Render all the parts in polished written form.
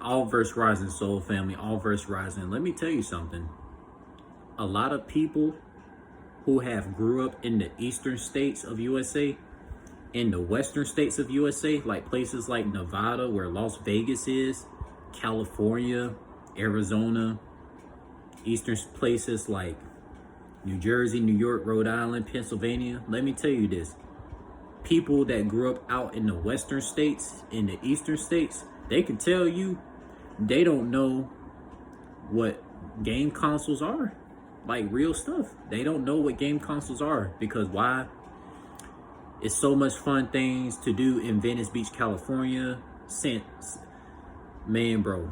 All verse rising, soul family, all verse rising. Let me tell you something. A lot of people who have grew up in the eastern states of USA, in the western states of USA, like places like Nevada, where Las Vegas is, California, Arizona, eastern places like New Jersey, New York, Rhode Island, Pennsylvania. Let me tell you this. People that grew up out in the western states, in the eastern states, they can tell you they don't know what game consoles are. Like real stuff. They don't know what game consoles are because why? It's so much fun things to do in Venice Beach, California. Since, man, bro,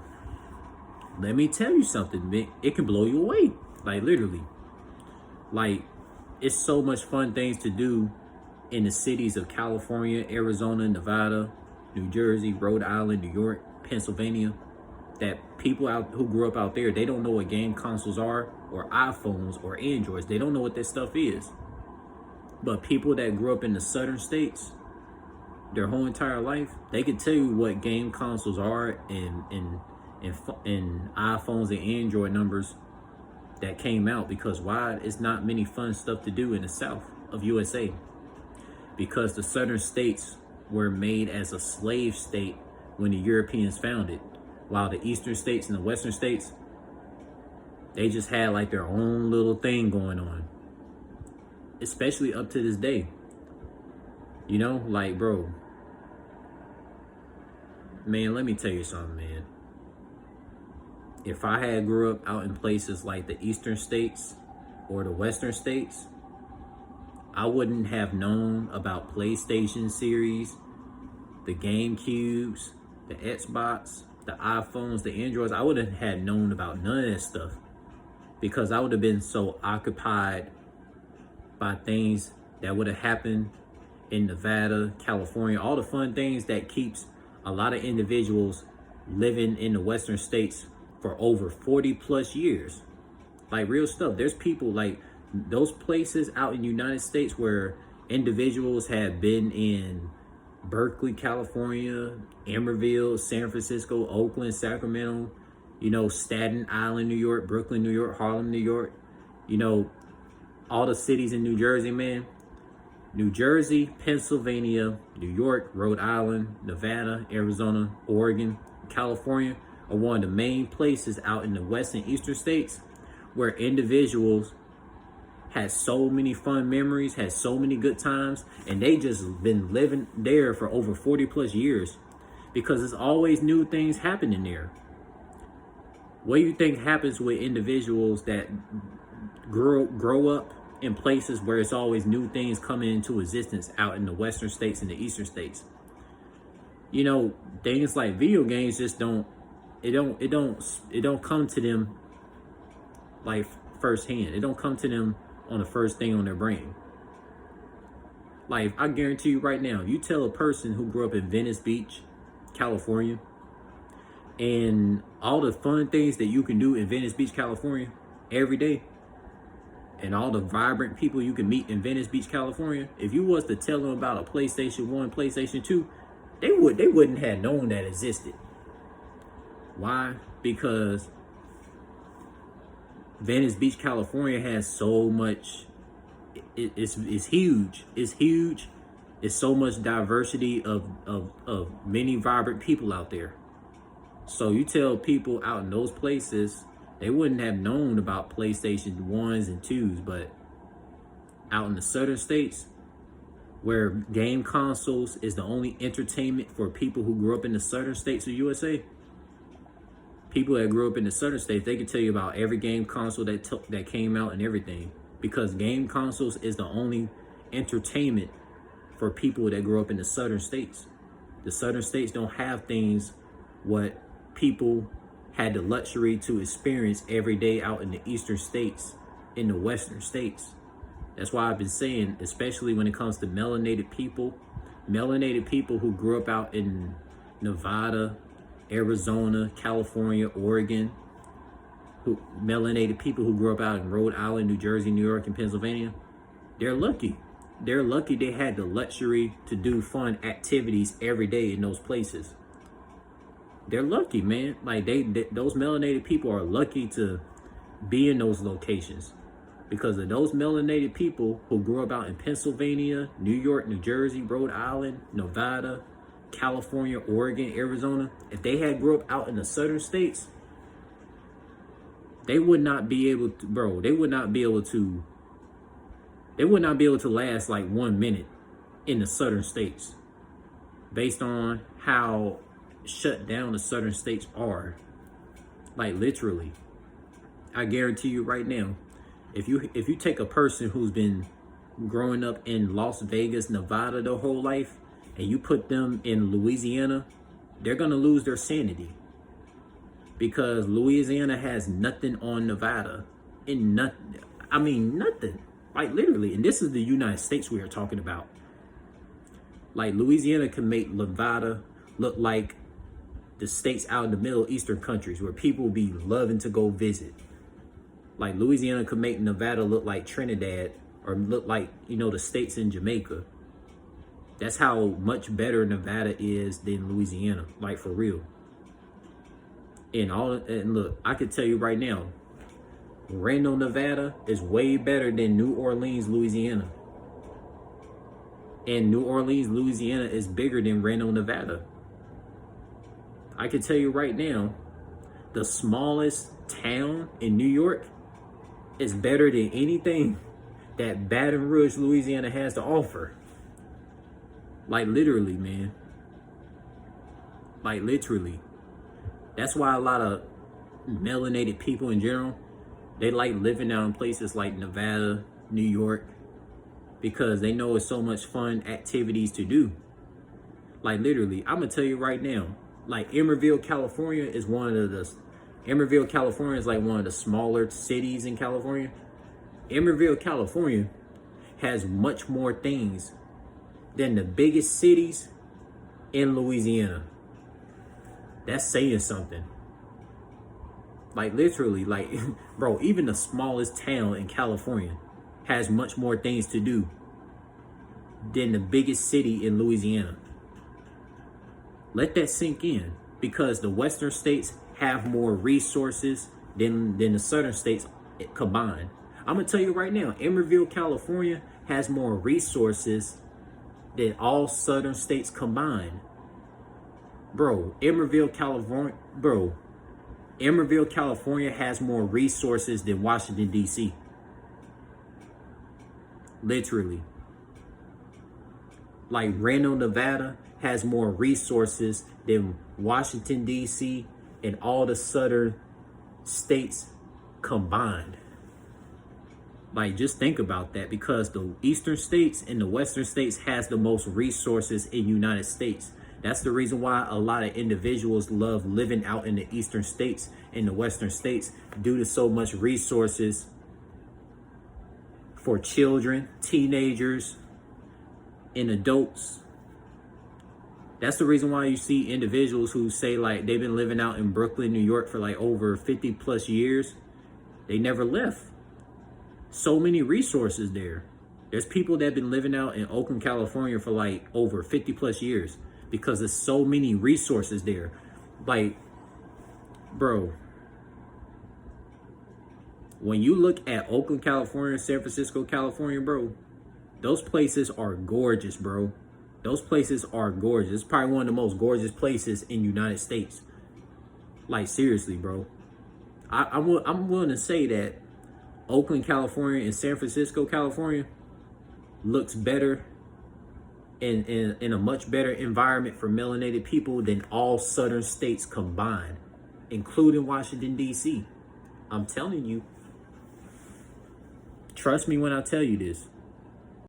let me tell you something, man. It can blow you away. Like literally. Like, it's so much fun things to do in the cities of California, Arizona, Nevada, New Jersey, Rhode Island, New York, Pennsylvania, that people out who grew up out there, they don't know what game consoles are, or iPhones or Androids. They don't know what that stuff is. But people that grew up in the southern states their whole entire life, they can tell you what game consoles are and iPhones and Android numbers that came out, because why? It's not many fun stuff to do in the south of USA, because the southern states were made as a slave state when the Europeans founded, while the eastern states and the western states, they just had like their own little thing going on, especially up to this day. You know, like, bro, man, let me tell you something, man. If I had grew up out in places like the eastern states or the western states, I wouldn't have known about PlayStation series, the GameCubes, the Xbox, the iPhones, the Androids. I wouldn't have known about none of that stuff because I would have been so occupied by things that would have happened in Nevada, California, all the fun things that keeps a lot of individuals living in the western states for over 40 plus years. Like real stuff. There's people like those places out in the United States where individuals have been in Berkeley, California, Emerald, San Francisco, Oakland, Sacramento, you know, Staten Island, New York, Brooklyn, New York, Harlem, New York, you know, all the cities in New Jersey, man. New Jersey, Pennsylvania, New York, Rhode Island, Nevada, Arizona, Oregon, California are one of the main places out in the west and eastern states where individuals had so many fun memories, had so many good times, and they just been living there for over 40 plus years because there's always new things happening there. What do you think happens with individuals that grow up in places where it's always new things coming into existence out in the western states and the eastern states? You know, things like video games just don't come to them like firsthand. It don't come to them on the first thing on their brain. Like, I guarantee you right now, you tell a person who grew up in Venice Beach, California, and all the fun things that you can do in Venice Beach, California every day, and all the vibrant people you can meet in Venice Beach, California, if you was to tell them about a PlayStation 1, PlayStation 2, they wouldn't have known that existed. Why? Because Venice Beach, California has so much, it's huge. It's huge. It's so much diversity of many vibrant people out there. So you tell people out in those places, they wouldn't have known about PlayStation 1s and 2s, but out in the southern states, where game consoles is the only entertainment for people who grew up in the southern states of USA, people that grew up in the southern states, they can tell you about every game console that came out and everything, because game consoles is the only entertainment for people that grew up in the southern states. The southern states don't have things what people had the luxury to experience every day out in the eastern states, in the western states. That's why I've been saying, especially when it comes to melanated people who grew up out in Nevada, Arizona, California, Oregon, melanated people who grew up out in Rhode Island, New Jersey, New York, and Pennsylvania, they're lucky. They're lucky they had the luxury to do fun activities every day in those places. they're lucky, man. Like those melanated people are lucky to be in those locations, because of those melanated people who grew up out in Pennsylvania, New York, New Jersey, Rhode Island, Nevada, California, Oregon, Arizona. If they had grew up out in the southern states, they would not be able to, bro. They would not be able to last like 1 minute in the southern states, based on how shut down the southern states are. Like literally, I guarantee you right now, if you take a person who's been growing up in Las Vegas, Nevada their whole life, and you put them in Louisiana, they're gonna lose their sanity, because Louisiana has nothing on Nevada, and nothing. I mean nothing. Like literally, and this is the United States we are talking about. Like Louisiana can make Nevada look like the states out in the Middle Eastern countries where people be loving to go visit. Like Louisiana could make Nevada look like Trinidad, or look like, you know, the states in Jamaica. That's how much better Nevada is than Louisiana, like for real. And look, I could tell you right now, Reno, Nevada is way better than New Orleans, Louisiana. And New Orleans, Louisiana is bigger than Reno, Nevada. I can tell you right now, the smallest town in New York is better than anything that Baton Rouge, Louisiana has to offer. Like literally, man. Like literally. That's why a lot of melanated people in general, they like living out in places like Nevada, New York, because they know it's so much fun activities to do. Like literally, I'm gonna tell you right now, like Emerville, California is like one of the smaller cities in California. Emerville, California has much more things than the biggest cities in Louisiana. That's saying something. Like literally, like, bro, even the smallest town in California has much more things to do than the biggest city in Louisiana. Let that sink in, because the western states have more resources than the southern states combined. I'm gonna tell you right now, Emerville, California has more resources than all southern states combined. Bro, Emerville, California has more resources than Washington, D.C. Literally. Like Reno, Nevada has more resources than Washington, D.C. and all the southern states combined. Like, just think about that, because the eastern states and the western states has the most resources in the United States. That's the reason why a lot of individuals love living out in the eastern states and the western states, due to so much resources for children, teenagers, and adults. That's the reason why you see individuals who say like they've been living out in Brooklyn, New York for like over 50 plus years. They never left. So many resources there. There's people that have been living out in Oakland, California for like over 50 plus years, because there's so many resources there. Like, bro, when you look at Oakland, California, San Francisco, California, bro, those places are gorgeous, bro. Those places are gorgeous. It's probably one of the most gorgeous places in the United States. Like, seriously, bro. I'm willing to say that Oakland, California and San Francisco, California looks better in a much better environment for melanated people than all southern states combined, including Washington, D.C. I'm telling you. Trust me when I tell you this.